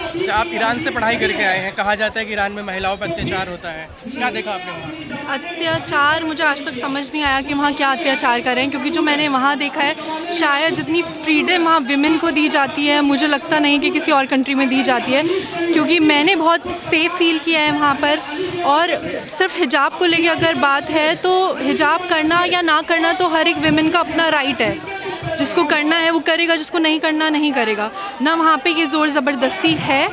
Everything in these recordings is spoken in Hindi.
अच्छा, आप ईरान से पढ़ाई करके आए हैं, कहा जाता है कि ईरान में महिलाओं पर अत्याचार होता है, क्या देखा आपने वहाँ? अत्याचार मुझे आज तक समझ नहीं आया कि वहाँ क्या अत्याचार कर रहे हैं, क्योंकि जो मैंने वहाँ देखा है शायद जितनी फ्रीडम वहाँ विमेन को दी जाती है मुझे लगता नहीं कि किसी और कंट्री में दी जाती है, क्योंकि मैंने बहुत सेफ़ फील किया है वहाँ पर। और सिर्फ हिजाब को लेके अगर बात है तो हिजाब करना या ना करना तो हर एक विमेन का अपना राइट है, जिसको करना है वो करेगा, जिसको नहीं करना नहीं करेगा। ना वहाँ पे ये ज़ोर ज़बरदस्ती है,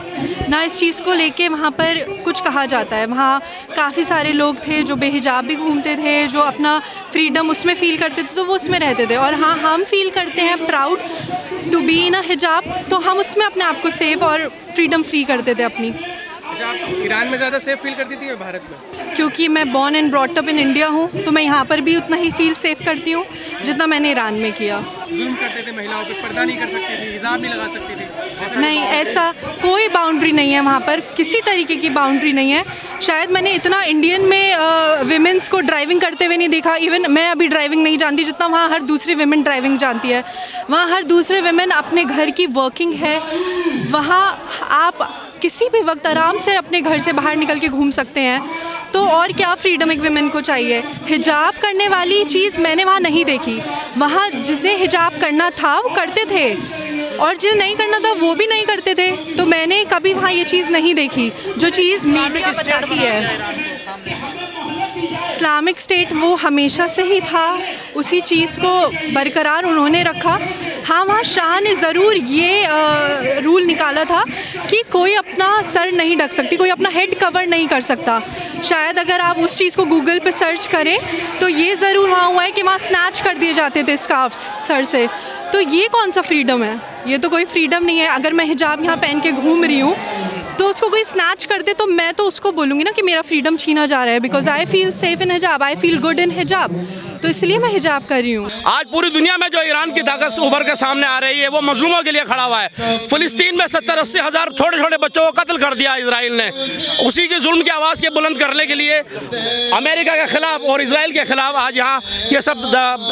ना इस चीज़ को लेके वहाँ पर कुछ कहा जाता है। वहाँ काफ़ी सारे लोग थे जो बेहिजाब भी घूमते थे, जो अपना फ्रीडम उसमें फ़ील करते थे तो वो उसमें रहते थे। और हाँ, हम फ़ील करते हैं प्राउड टू बी इन अ हिजाब, तो हम उसमें अपने आप को सेफ और फ्रीडम फ्री करते थे अपनी। अच्छा, आप ईरान में ज़्यादा सेफ फील करती थी या भारत में? क्योंकि मैं born and brought up in India हूँ तो मैं यहाँ पर भी उतना ही फील सेफ करती हूँ जितना मैंने ईरान में किया। जुल्म करते थे महिलाओं पे, पर्दा नहीं कर सकती थी, हिजाब नहीं लगा सकती थी? नहीं, ऐसा कोई बाउंड्री नहीं है वहाँ पर, किसी तरीके की बाउंड्री नहीं है। शायद मैंने इतना इंडियन में विमेंस को ड्राइविंग करते हुए नहीं देखा। इवन मैं अभी ड्राइविंग नहीं जानती जितना वहाँ हर दूसरी विमेन ड्राइविंग जानती है। वहाँ हर दूसरे विमेन अपने घर की वर्किंग है। वहाँ आप किसी भी वक्त आराम से अपने घर से बाहर निकल के घूम सकते हैं। तो और क्या फ्रीडम एक विमेन को चाहिए। हिजाब करने वाली चीज़ मैंने वहाँ नहीं देखी। वहाँ जिसने हिजाब करना था वो करते थे और जिन्हें नहीं करना था वो भी नहीं करते थे। तो मैंने कभी वहाँ ये चीज़ नहीं देखी जो चीज़ मीडिया बताती है। इस्लामिक स्टेट वो हमेशा से ही था, उसी चीज़ को बरकरार उन्होंने रखा। हाँ, वहाँ शाह ने ज़रूर ये रूल निकाला था कि कोई अपना सर नहीं ढक सकती, कोई अपना हेड कवर नहीं कर सकता। शायद अगर आप उस चीज़ को गूगल पे सर्च करें तो ये ज़रूर वहाँ हुआ है कि वहाँ स्नैच कर दिए जाते थे स्कार्फ्स सर से। तो ये कौन सा फ्रीडम है? ये तो कोई फ्रीडम नहीं है। अगर मैं हिजाब यहाँ पहन के घूम रही हूँ तो उसको कोई स्नैच कर दे तो मैं तो उसको बोलूँगी ना कि मेरा फ्रीडम छीना जा रहा है, because I feel safe in हिजाब, आई फील गुड इन हिजाब, तो इसलिए मैं हिजाब कर रही हूँ। आज पूरी दुनिया में जो ईरान की ताकत उभर के सामने आ रही है वो मजलूमों के लिए खड़ा हुआ है। फिलिस्तीन में 70-80 हज़ार छोटे छोटे बच्चों को कत्ल कर दिया इजराइल ने। उसी की जुल्म की आवाज़ के बुलंद करने के लिए अमेरिका के खिलाफ और इसराइल के खिलाफ आज यहाँ ये सब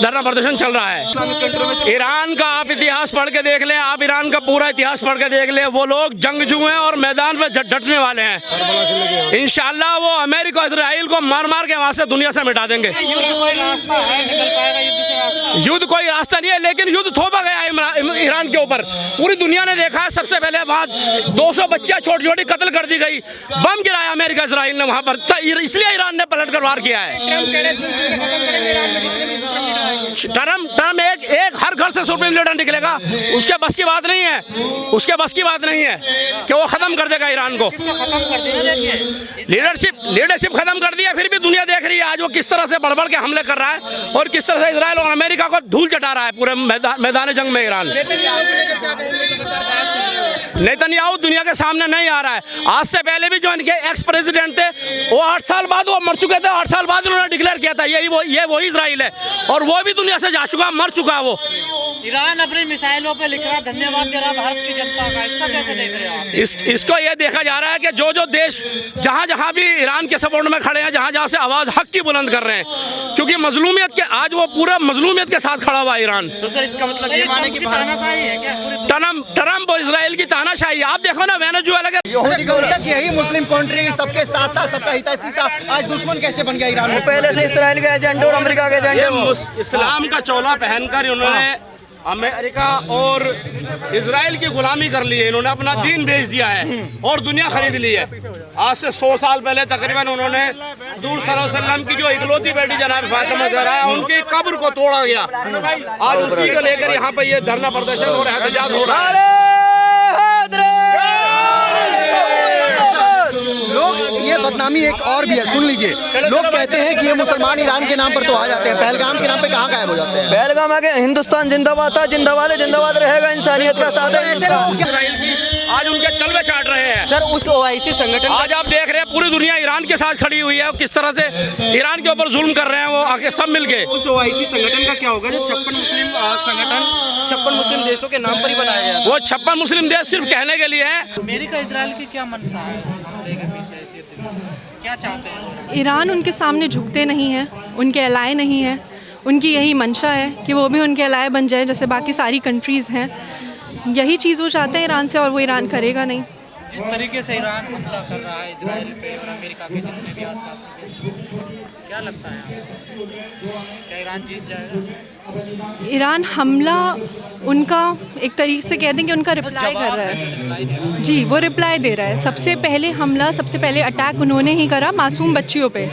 धरना प्रदर्शन चल रहा है। ईरान का आप इतिहास पढ़ के देख लें, आप ईरान का पूरा इतिहास पढ़ के देख लें, वो लोग जंगजू हैं और मैदान में डटने वाले हैं। इंशाल्लाह वो अमेरिका इसराइल को मार मार के वहाँ से दुनिया से मिटा देंगे। युद्ध कोई रास्ता नहीं है, लेकिन युद्ध थोपा गया है ईरान के ऊपर। पूरी दुनिया ने देखा है। सबसे पहले वहाँ 200 बच्चियां छोटी छोटी कत्ल कर दी गई, बम गिराया अमेरिका इसराइल ने वहाँ पर, इसलिए ईरान ने पलट कर वार किया है। ट्रम्प एक हर घर से सुप्रीम लीडर निकलेगा, उसके बस की बात नहीं है, उसके बस की बात नहीं है कि वो खत्म कर देगा ईरान को। लीडरशिप खत्म कर दिया, फिर भी दुनिया देख रही है आज वो किस तरह से बढ़ बढ़ के हमले कर रहा है और किस तरह से इजराइल और अमेरिका को धूल चटा रहा है पूरे मैदान जंग में ईरान। नेतन्याहू दुनिया के सामने नहीं आ रहा है। आज से पहले भी जो इनके एक्स प्रेसिडेंट थे वो 8 साल बाद वो मर चुके थे। 8 साल बाद उन्होंने डिक्लेयर किया था ये वही इजराइल है और वो भी दुनिया से जा चुका, मर चुका है वो। ईरान अपनी मिसाइलों पे लिख रहा है धन्यवाद दे रहा भारत की जनता का, इसका कैसे देख रहे हैं आप? इसको ये देखा जा रहा है कि जो देश जहाँ भी ईरान के सपोर्ट में खड़े हैं, जहाँ से आवाज़ हक की बुलंद कर रहे हैं, क्योंकि मजलूमियत के आज वो पूरा मजलूमियत के साथ खड़ा हुआ ईरान। तो सर इसका मतलब ये माने कि तानाशाही है क्या? ट्रम्प और इसराइल की तानाशाही। आप देखो ना वेनेजुएला के यही मुस्लिम कंट्री सबके साथ था, सबका हितैषी था, आज दुश्मन कैसे बन गया ईरान में? पहले से इसराइल के एजेंडे और अमेरिका के एजेंडे। इस्लाम का चोला पहनकर उन्होंने अमेरिका और इजराइल की गुलामी कर ली है। इन्होंने अपना दीन बेच दिया है और दुनिया खरीद ली है। आज से 100 साल पहले तकरीबन उन्होंने हज़ूर सल्लल्लाहु अलैहि वसल्लम की जो इकलौती बेटी जनाब फातिमा ज़हरा है, उनकी कब्र को तोड़ा गया। आज उसी को लेकर यहाँ पे ये धरना प्रदर्शन और एहतजाज हो रहा है। लोग ये बदनामी एक और भी है, सुन लीजिए। लोग कहते हैं कि ये मुसलमान ईरान के नाम पर तो आ जाते हैं, पहलगाम के नाम पे कहाँ गायब हो जाते हैं? पहलगाम आके हिंदुस्तान जिंदाबाद था, जिंदाबाद रहेगा, इंसानियत का साथ है। आज उनके तलवे चाट रहे हैं सर उस ओआईसी संगठन, आज आप देख रहे हैं पूरी दुनिया ईरान के साथ खड़ी हुई है। किस तरह से ईरान के ऊपर जुल्म कर रहे हैं वो आके सब मिलके। उस ओआईसी संगठन का क्या होगा जो 56 मुस्लिम देशों के नाम पर ही बनाया गया? वो 56 मुस्लिम देश सिर्फ कहने के लिए है। अमेरिका इजराइल की क्या मंशा है इस हमले के पीछे? क्या चाहते हैं? ईरान उनके सामने झुकते नहीं हैं, उनके एलाय नहीं है। उनकी यही मंशा है कि वो भी उनके एलाय बन जाए जैसे बाकी सारी कंट्रीज़ हैं। यही चीज़ वो चाहते हैं ईरान से, और वो ईरान करेगा नहीं। जिस तरीके से ईरान हमला कर रहा है इजराइल पे और अमेरिका के जितने भी आसपास के देश हैं, क्या लगता है आपको? क्या ईरान जीत जाएगा? ईरान हमला उनका एक तरीके से कह दें कि उनका रिप्लाई कर रहा है। जी, वो रिप्लाई दे रहा है। सबसे पहले हमला, सबसे पहले अटैक उन्होंने ही करा मासूम बच्चियों पे,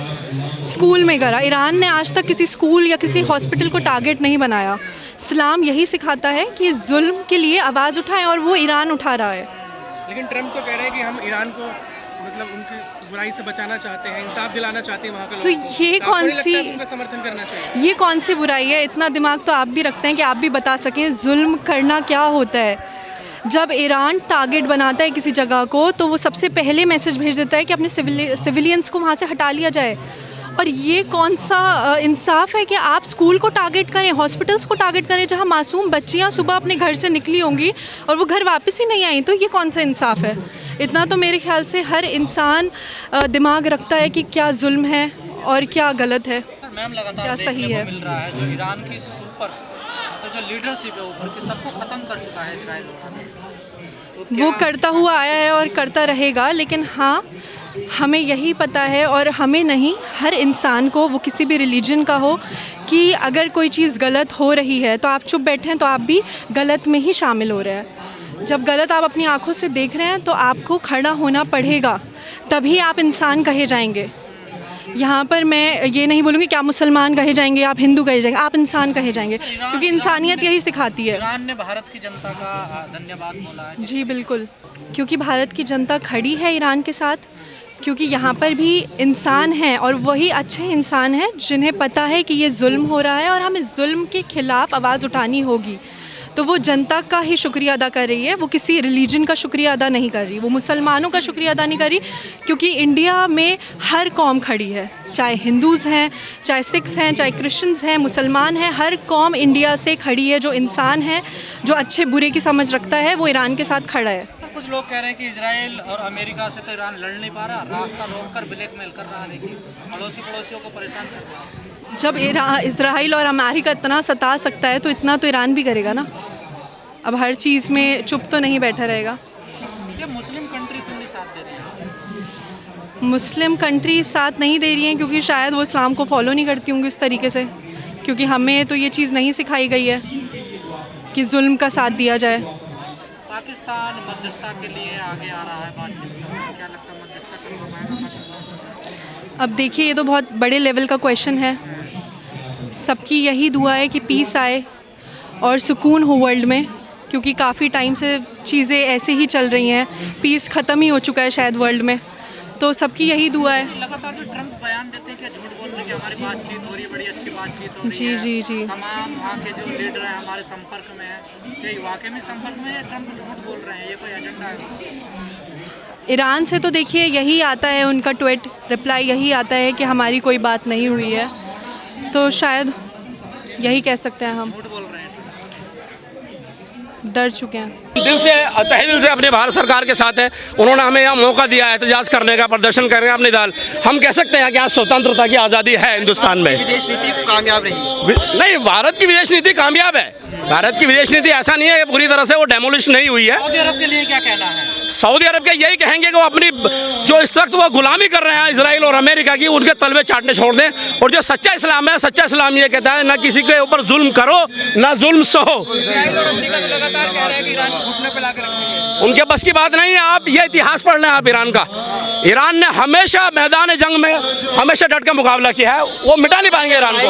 स्कूल में करा। ईरान ने आज तक किसी स्कूल या किसी हॉस्पिटल को टारगेट नहीं बनाया। इस्लाम यही सिखाता है कि जुल्म के लिए आवाज़ उठाएं, और वो ईरान उठा रहा है। लेकिन ट्रम्प तो कह रहे हैं कि हम ईरान को मतलब उनकी बुराई से बचाना चाहते हैं, इंसाफ दिलाना चाहते हैं वहाँ के तो लोगों को। ये आपको कौन नहीं लगता सी- है उनका समर्थन करना चाहिए? ये कौन सी बुराई है? इतना दिमाग तो आप भी रखते हैं कि आप भी बता सकें जुल्म करना क्या होता है। जब ईरान टारगेट बनाता है किसी जगह को, तो वो सबसे पहले मैसेज भेज देता है कि अपने सिविलियंस को वहाँ से हटा लिया जाए। और ये कौन सा इंसाफ है कि आप स्कूल को टारगेट करें, हॉस्पिटल्स को टारगेट करें, जहाँ मासूम बच्चियाँ सुबह अपने घर से निकली होंगी और वो घर वापस ही नहीं आई? तो ये कौन सा इंसाफ है? इतना तो मेरे ख्याल से हर इंसान दिमाग रखता है कि क्या जुल्म है और क्या गलत है, मैम लगातार क्या देखने सही को है। मिल रहा है जो ईरान की सुपर तो जो लीडरशिप है ऊपर की सबको खत्म कर चुका है इजराइल और अमेरिका। तो वो क्या- करता हुआ आया है और करता रहेगा। लेकिन हाँ, हमें यही पता है, और हमें नहीं, हर इंसान को, वो किसी भी रिलीजन का हो, कि अगर कोई चीज़ गलत हो रही है तो आप चुप बैठे हैं तो आप भी गलत में ही शामिल हो रहे हैं। जब गलत आप अपनी आंखों से देख रहे हैं तो आपको खड़ा होना पड़ेगा, तभी आप इंसान कहे जाएंगे। यहाँ पर मैं ये नहीं बोलूँगी कि आप मुसलमान कहे जाएंगे, आप हिंदू कहे जाएंगे, आप इंसान कहे जाएंगे, क्योंकि इंसानियत यही सिखाती है। ईरान ने भारत की जनता का धन्यवाद बोला है। जी बिल्कुल, क्योंकि भारत की जनता खड़ी है ईरान के साथ, क्योंकि यहाँ पर भी इंसान हैं और वही अच्छे इंसान हैं जिन्हें पता है कि ये जुल्म हो रहा है और हमें जुल्म के खिलाफ आवाज़ उठानी होगी। तो वो जनता का ही शुक्रिया अदा कर रही है, वो किसी रिलीजन का शुक्रिया अदा नहीं कर रही, वो मुसलमानों का शुक्रिया अदा नहीं कर रही, क्योंकि इंडिया में हर कौम खड़ी है, चाहे हिंदूज़ हैं, चाहे सिख्स हैं, चाहे क्रिश्चियंस हैं, मुसलमान हैं, हर कौम इंडिया से खड़ी है। जो इंसान है, जो अच्छे बुरे की समझ रखता है, वो ईरान के साथ खड़ा है। कुछ लोग कह रहे हैं कि इजराइल और अमेरिका से तो ईरान लड़ नहीं पा रहा, रास्ता रोककर ब्लैकमेल कर रहा है, देखिए पड़ोसियों को परेशान कर रहा है। जब इजराइल और अमेरिका इतना सता सकता है तो इतना तो ईरान भी करेगा ना। अब हर चीज़ में चुप तो नहीं बैठा रहेगा। ये मुस्लिम कंट्री क्यों नहीं साथ दे रही है? मुस्लिम कंट्री साथ नहीं दे रही हैं क्योंकि शायद वो इस्लाम को फॉलो नहीं करती होंगी उस तरीके से, क्योंकि हमें तो ये चीज़ नहीं सिखाई गई है कि जुल्म का साथ दिया जाए। पाकिस्तान मध्यस्थता के लिए आगे आ रहा है बातचीत में, क्या लगता है मध्यस्थता कर पाएगा पाकिस्तान? अब देखिए, ये तो बहुत बड़े लेवल का क्वेश्चन है। सबकी यही दुआ है कि पीस आए और सुकून हो वर्ल्ड में, क्योंकि काफ़ी टाइम से चीज़ें ऐसे ही चल रही हैं, पीस ख़त्म ही हो चुका है शायद वर्ल्ड में, तो सबकी यही दुआ है। लगातार जो ट्रम्प बयान देते हैं कि झूठ बोल रहे हैं कि हमारी बातचीत हो रही है, बड़ी अच्छी बातचीत हो रही जी है, जी जी। तमाम वहाँ के जो लीडर हैं हमारे संपर्क में हैं, क्या वाकई में संपर्क में है? ट्रम्प झूठ बोल रहे हैं, ये कोई एजेंडा है? ईरान से तो देखिए यही आता है, उनका ट्वीट रिप्लाई यही आता है कि हमारी कोई बात नहीं हुई है, तो शायद यही कह सकते हैं हम, झूठ बोल रहे हैं। डर चुके हैं। दिल से, तहे दिल से अपने भारत सरकार के साथ है। उन्होंने हमें यहाँ मौका दिया है एहतजाज करने का, प्रदर्शन करने का अपनी दाल। हम कह सकते हैं कि यहाँ स्वतंत्रता की आज़ादी है हिंदुस्तान में। विदेश नीति कामयाब रही? नहीं, भारत की विदेश नीति कामयाब है। भारत की विदेश नीति ऐसा नहीं है कि पूरी तरह से वो डेमोलिश नहीं हुई है। सऊदी अरब के लिए क्या कहना है? सऊदी अरब के यही कहेंगे कि वो अपनी जो इस वक्त वो गुलामी कर रहे हैं इजराइल और अमेरिका की, उनके तलवे चाटने छोड़ दें। और जो सच्चा इस्लाम है, सच्चा इस्लाम ये कहता है ना किसी के ऊपर जुल्म करो, ना जुल्म सहो। इजराइल और अमेरिका तो लगातार कह रहे हैं कि ईरान को घुटने पे ला के रखेंगे। उनके बस की बात नहीं है। आप ये इतिहास पढ़ लें आप ईरान का। ईरान ने हमेशा मैदान जंग में हमेशा डट कर मुकाबला किया है, वो मिटा नहीं पाएंगे ईरान को।